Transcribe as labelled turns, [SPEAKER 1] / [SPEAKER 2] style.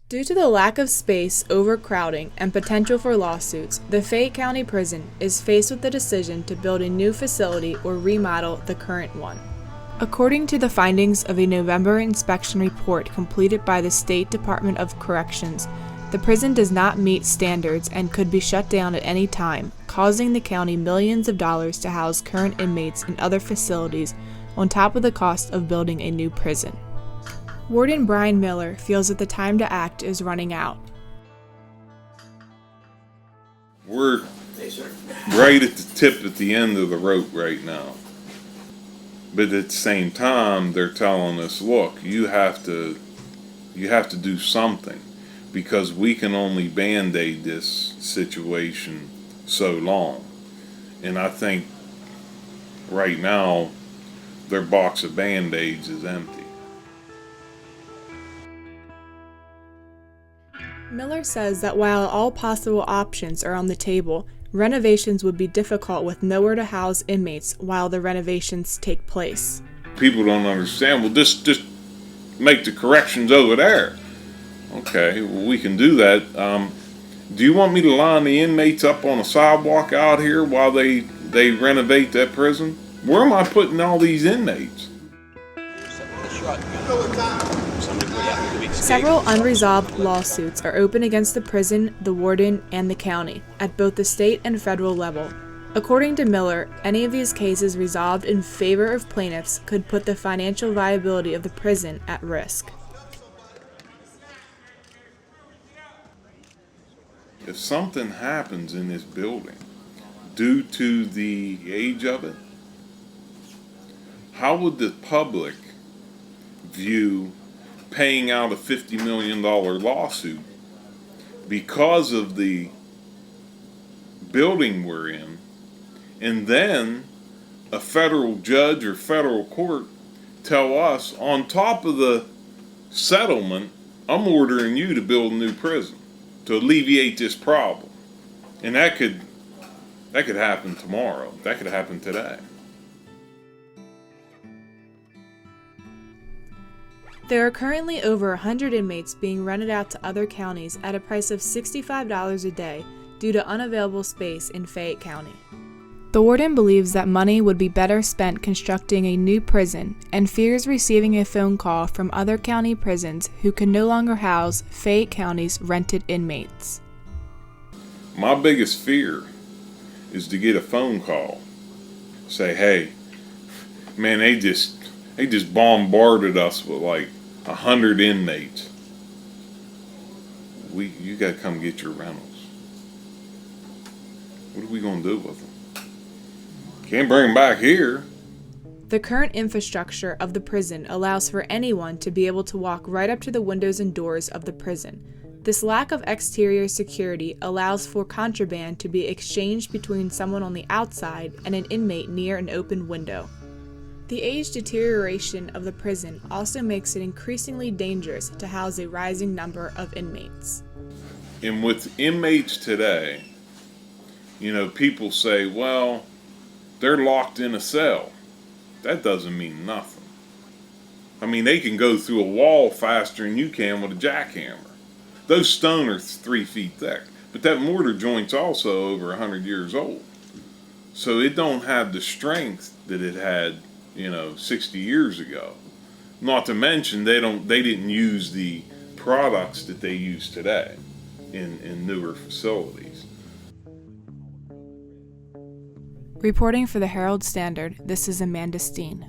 [SPEAKER 1] Due to the lack of space, overcrowding, and potential for lawsuits, the Fayette County Prison is faced with the decision to build a new facility or remodel the current one. According to the findings of a November inspection report completed by the State Department of Corrections, the prison does not meet standards and could be shut down at any time, causing the county millions of dollars to house current inmates in other facilities on top of the cost of building a new prison. Warden Brian Miller feels that the time to act is running out.
[SPEAKER 2] We're right at the tip at the end of the rope right now. But at the same time, they're telling us, look, you have to do something, because we can only band-aid this situation so long. And I think right now their box of band-aids is empty.
[SPEAKER 1] Miller says that while all possible options are on the table, renovations would be difficult with nowhere to house inmates while the renovations take place.
[SPEAKER 2] People don't understand, well, just make the corrections over there. Okay, well, we can do that. Do you want me to line the inmates up on a sidewalk out here while they renovate that prison? Where am I putting all these inmates?
[SPEAKER 1] Several unresolved lawsuits are open against the prison, the warden, and the county, at both the state and federal level. According to Miller, any of these cases resolved in favor of plaintiffs could put the financial viability of the prison at risk.
[SPEAKER 2] If something happens in this building due to the age of it, how would the public view paying out a $50 million lawsuit because of the building we're in, and then a federal judge or federal court tell us, on top of the settlement, I'm ordering you to build a new prison to alleviate this problem? And that could happen tomorrow. That could happen today.
[SPEAKER 1] There are currently over 100 inmates being rented out to other counties at a price of $65 a day due to unavailable space in Fayette County. The warden believes that money would be better spent constructing a new prison and fears receiving a phone call from other county prisons who can no longer house Fayette County's rented inmates.
[SPEAKER 2] My biggest fear is to get a phone call, say, hey, man, they just bombarded us with like 100 inmates. You gotta come get your rentals. What are we gonna do with them? Can't bring them back here.
[SPEAKER 1] The current infrastructure of the prison allows for anyone to be able to walk right up to the windows and doors of the prison. This lack of exterior security allows for contraband to be exchanged between someone on the outside and an inmate near an open window. The age deterioration of the prison also makes it increasingly dangerous to house a rising number of inmates.
[SPEAKER 2] And with inmates today, people say, well, they're locked in a cell. That doesn't mean nothing. I mean, they can go through a wall faster than you can with a jackhammer. Those stone are 3 feet thick, but that mortar joint's also over 100 years old. So it don't have the strength that it had 60 years ago. Not to mention they didn't use the products that they use today in newer facilities.
[SPEAKER 1] Reporting for the Herald-Standard, this is Amanda Steen.